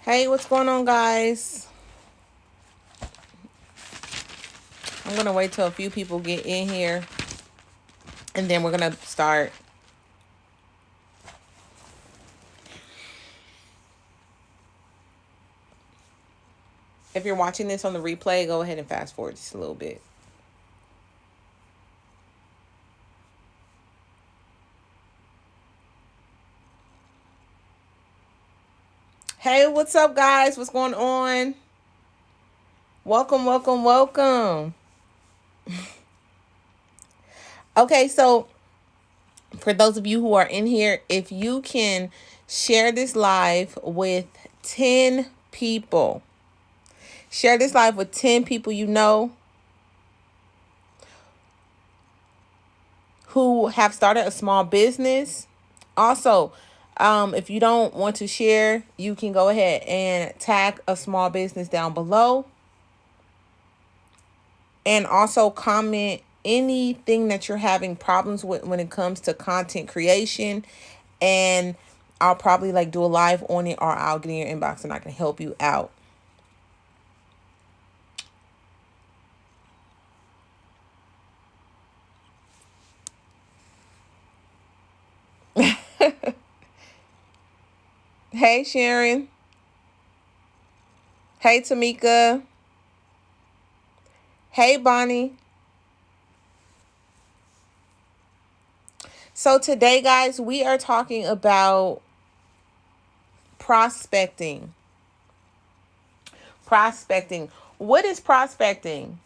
Hey, what's going on, guys? I'm going to wait till a few people get in here and then we're going to start. If you're watching this on the replay, go ahead and fast forward just a little bit. Hey, what's up, guys? What's going on? Welcome, welcome, welcome. Okay, so for those of you who are in here, if you can share this live with 10 people, share this live with 10 people you know who have started a small business. Also, if you don't want to share, you can go ahead and tag a small business down below. And also comment anything that you're having problems with when it comes to content creation. And I'll probably do a live on it, or I'll get in your inbox and I can help you out. Hey, Sharon. Hey, Tamika. Hey, Bonnie. So today, guys, we are talking about prospecting. Prospecting. What is prospecting?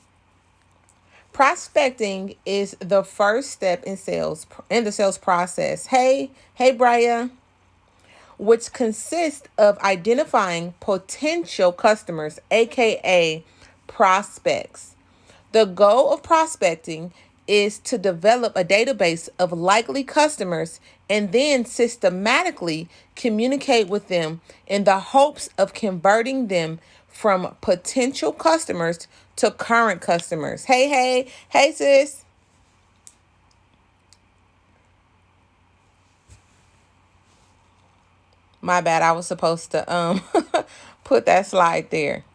Prospecting is the first step in the sales process. Hey, Bria, which consists of identifying potential customers, aka prospects. The goal of prospecting is to develop a database of likely customers and then systematically communicate with them in the hopes of converting them from potential customers to current customers. Hey, sis. My bad. I was supposed to put that slide there.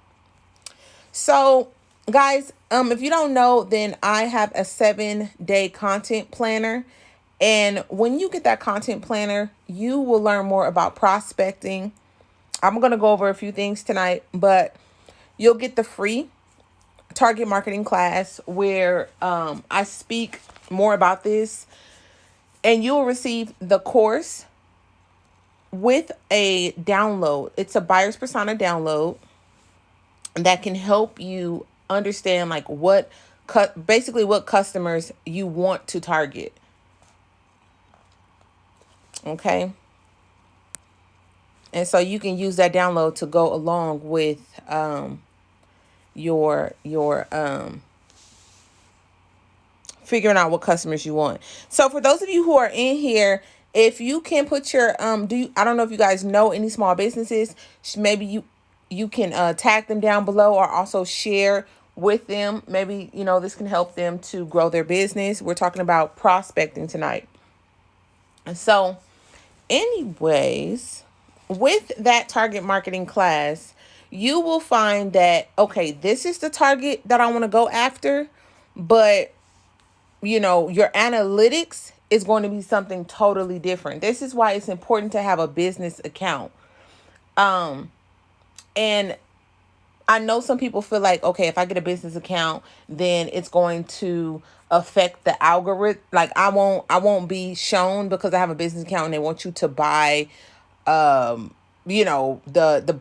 So, guys, if you don't know, then I have a 7-day content planner. And when you get that content planner, you will learn more about prospecting. I'm going to go over a few things tonight, but you'll get the free target marketing class where I speak more about this. And you'll receive the course with a download. It's a buyer's persona download that can help you understand basically what customers you want to target. Okay. And so you can use that download to go along with your figuring out what customers you want. So for those of you who are in here, if you can put your I don't know if you guys know any small businesses, maybe you can tag them down below, or also share with them. Maybe this can help them to grow their business. We're talking about prospecting tonight. And so anyways, with that target marketing class, you will find that, okay, this is the target that I want to go after, but your analytics is going to be something totally different. This is why it's important to have a business account. And I know some people feel like, okay, if I get a business account, then it's going to affect the algorithm. Like I won't be shown because I have a business account and they want you to buy the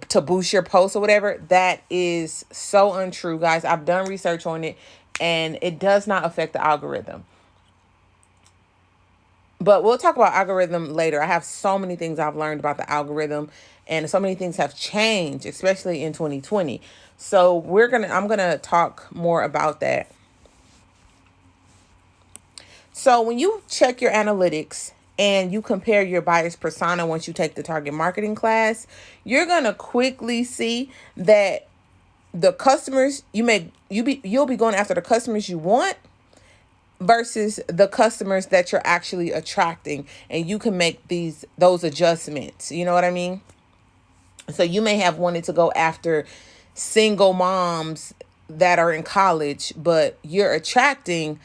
to boost your post or whatever. That is so untrue, guys. I've done research on it and it does not affect the algorithm. But we'll talk about algorithm later. I have so many things I've learned about the algorithm, and so many things have changed, especially in 2020. So I'm gonna talk more about that. So when you check your analytics and you compare your buyer's persona once you take the target marketing class, you're gonna quickly see that the customers you'll be going after the customers you want versus the customers that you're actually attracting, and you can make those adjustments. You know what I mean? So you may have wanted to go after single moms that are in college, but you're attracting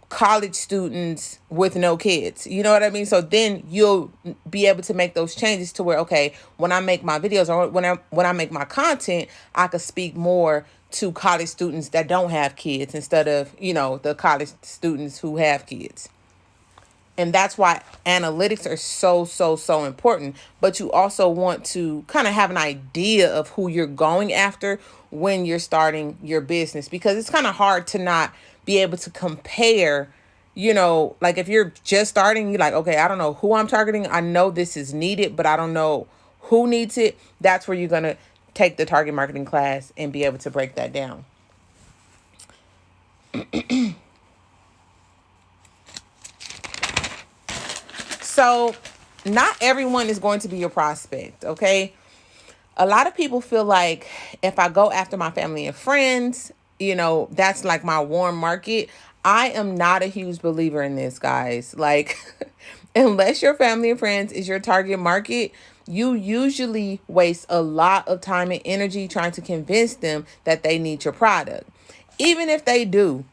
college students with no kids. You know what I mean? So then you'll be able to make those changes to where, okay, when I make my videos or when I make my content, I could speak more to college students that don't have kids instead of, the college students who have kids. And that's why analytics are so, so, so important. But you also want to kind of have an idea of who you're going after when you're starting your business, because it's kind of hard to not be able to compare. Like if you're just starting, you're like, okay, I don't know who I'm targeting. I know this is needed, but I don't know who needs it. That's where you're going to take the target marketing class and be able to break that down. So not everyone is going to be your prospect, okay? A lot of people feel like if I go after my family and friends, that's like my warm market. I am not a huge believer in this, guys. Like, unless your family and friends is your target market, you usually waste a lot of time and energy trying to convince them that they need your product. Even if they do,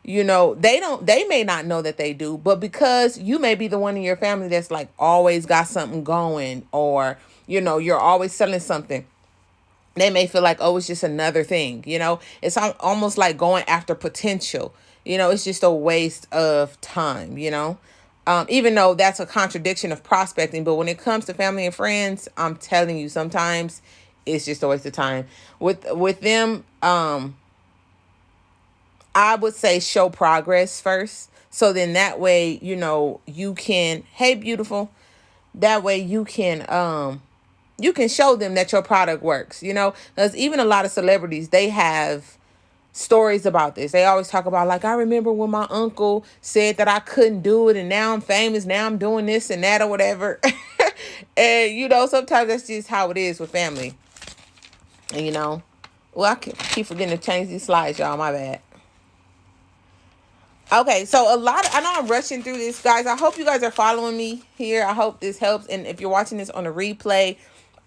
they may not know that they do, but because you may be the one in your family that's like always got something going, or, you're always selling something, they may feel like, oh, it's just another thing. It's almost like going after potential. It's just a waste of time, even though that's a contradiction of prospecting. But when it comes to family and friends, I'm telling you, sometimes it's just a waste of time with them. I would say show progress first. So then that way, you can, hey, beautiful. That way you can show them that your product works, because even a lot of celebrities, they have stories about this. They always talk about, like, I remember when my uncle said that I couldn't do it, and now I'm famous. Now I'm doing this and that or whatever. And, sometimes that's just how it is with family. And, well, I keep forgetting to change these slides, y'all. My bad. Okay, so I know I'm rushing through this, guys. I hope you guys are following me here. I hope this helps. And if you're watching this on a replay,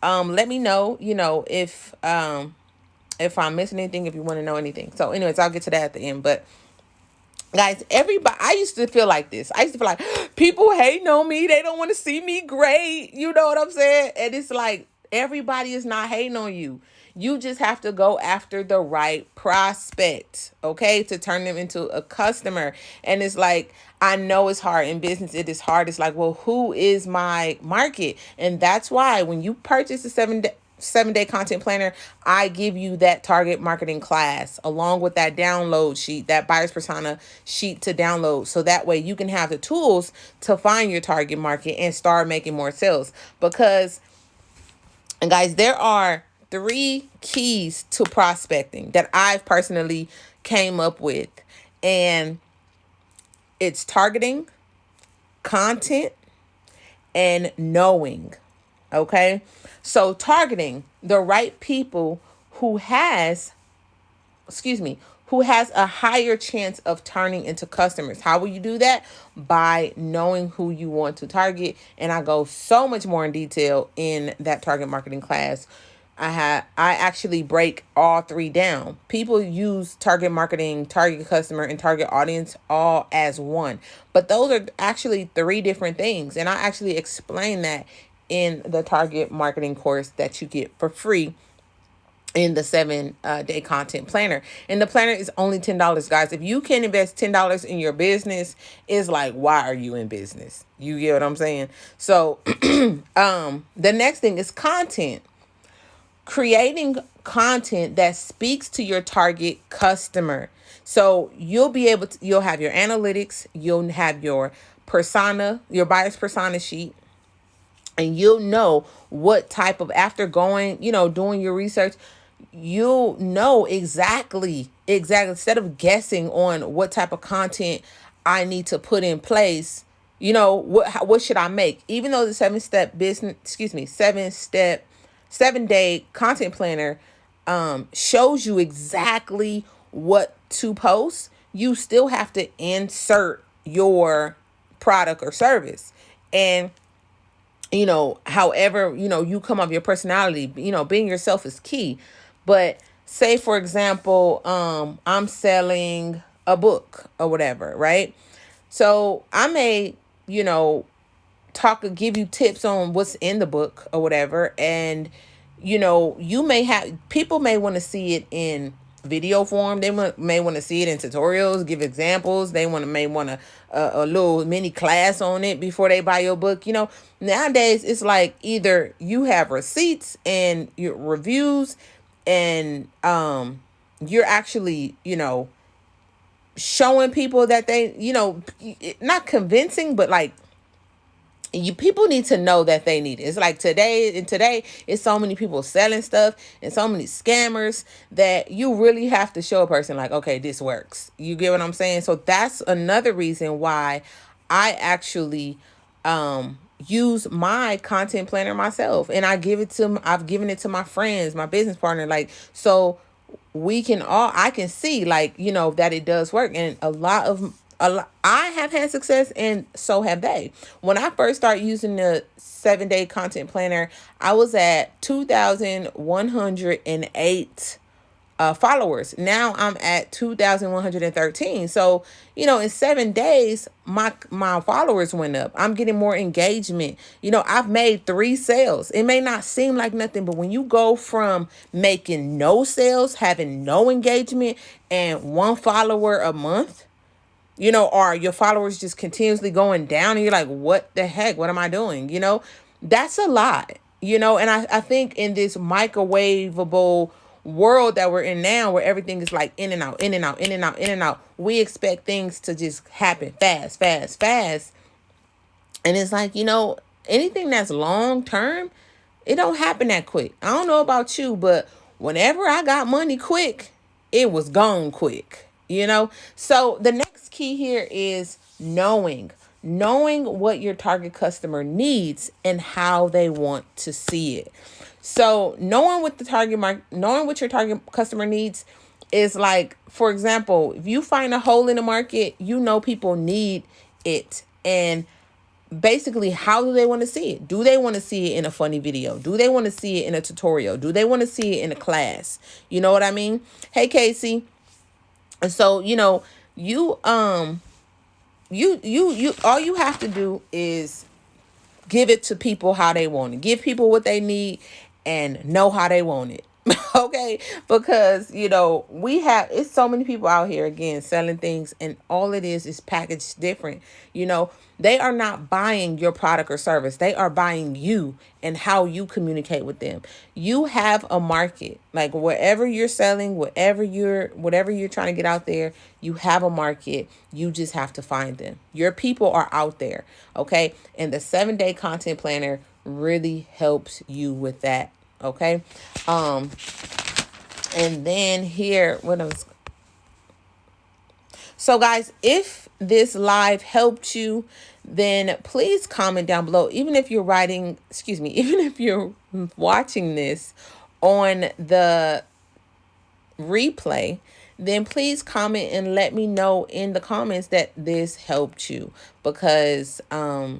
let me know, if I'm missing anything, if you want to know anything. So anyways, I'll get to that at the end. But guys, everybody, I used to feel like this. I used to feel like people hating on me. They don't want to see me great. You know what I'm saying? And it's like, everybody is not hating on you. You just have to go after the right prospect, okay, to turn them into a customer. And it's like, I know it's hard in business. It is hard. It's like, well, who is my market? And that's why when you purchase a 7-day content planner, I give you that target marketing class along with that download sheet, that buyer's persona sheet to download. So that way you can have the tools to find your target market and start making more sales. Because, and guys, there are 3 keys to prospecting that I've personally came up with. And it's targeting, content, and knowing. Okay. So targeting the right people who has a higher chance of turning into customers. How will you do that? By knowing who you want to target. And I go so much more in detail in that target marketing class. I actually break all 3 down. People use target marketing, target customer, and target audience all as one. But those are actually 3 different things. And I actually explain that in the target marketing course that you get for free in the 7-day content planner. And the planner is only $10, guys. If you can invest $10 in your business, it's like, why are you in business? You get what I'm saying? So the next thing is content. Creating content that speaks to your target customer. So you'll have your analytics, you'll have your persona, your buyer's persona sheet, and you'll know what type of, after going, doing your research, you'll know exactly, instead of guessing on what type of content I need to put in place, what should I make? Even though the 7-day content planner shows you exactly what to post, you still have to insert your product or service. And however, you come off your personality, being yourself is key. But say, for example, I'm selling a book or whatever, right? So I may, give you tips on what's in the book or whatever. And, you may have, people may want to see it in video form. They may want to see it in tutorials, give examples. They may want a little mini class on it before they buy your book. Nowadays it's like either you have receipts and your reviews, and you're actually, showing people that they, not convincing, but like, people need to know that they need it. It's like today it's so many people selling stuff and so many scammers that you really have to show a person like, okay, this works. You get what I'm saying? So that's another reason why I actually use my content planner myself, and I've given it to my friends, my business partner, like, so I can see, like, that it does work. And I have had success, and so have they. When I first started using the 7-day content planner, I was at 2,108 followers. Now I'm at 2,113. So, in 7 days, my followers went up. I'm getting more engagement. I've made 3 sales. It may not seem like nothing, but when you go from making no sales, having no engagement, and 1 follower a month, or your followers just continuously going down, and you're like, what the heck? What am I doing? That's a lot, and I think in this microwavable world that we're in now, where everything is like in and out, in and out, in and out, in and out, we expect things to just happen fast, fast, fast. And it's like, anything that's long term, it don't happen that quick. I don't know about you, but whenever I got money quick, it was gone quick. So the next key here is knowing what your target customer needs and how they want to see it. So knowing what your target customer needs is like, for example, if you find a hole in the market, people need it. And basically, how do they want to see it? Do they want to see it in a funny video? Do they want to see it in a tutorial? Do they want to see it in a class? You know what I mean? Hey, Casey. So, you all you have to do is give it to people how they want it. Give people what they need and know how they want it. Okay? Because, it's so many people out here, again, selling things, and all it is packaged different. They are not buying your product or service. They are buying you and how you communicate with them. You have a market. Like, wherever you're selling, whatever you're trying to get out there, you have a market. You just have to find them. Your people are out there. Okay? And the 7-day content planner really helps you with that. Okay? And then here, so guys, if this live helped you, then please comment down below. Even if you're watching this on the replay, then please comment and let me know in the comments that this helped you, because I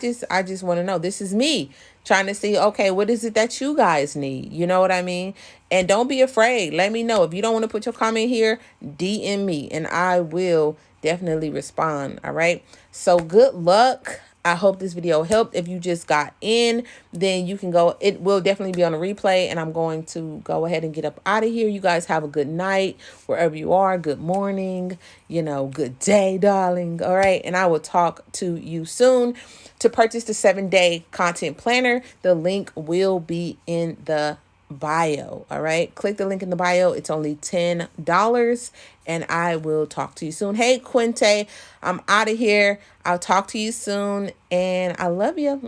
just want to know. This is me trying to see, okay, what is it that you guys need? You know what I mean? And don't be afraid. Let me know. If you don't want to put your comment here, DM me and I will definitely respond. All right. So good luck. I hope this video helped. If you just got in, then you can go. It will definitely be on a replay, and I'm going to go ahead and get up out of here. You guys have a good night wherever you are. Good morning, good day, darling. All right. And I will talk to you soon. To purchase the 7-day content planner, the link will be in the bio. All right. Click the link in the bio. It's only $10, and I will talk to you soon. Hey, Quinte, I'm out of here. I'll talk to you soon, and I love you.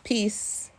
Peace.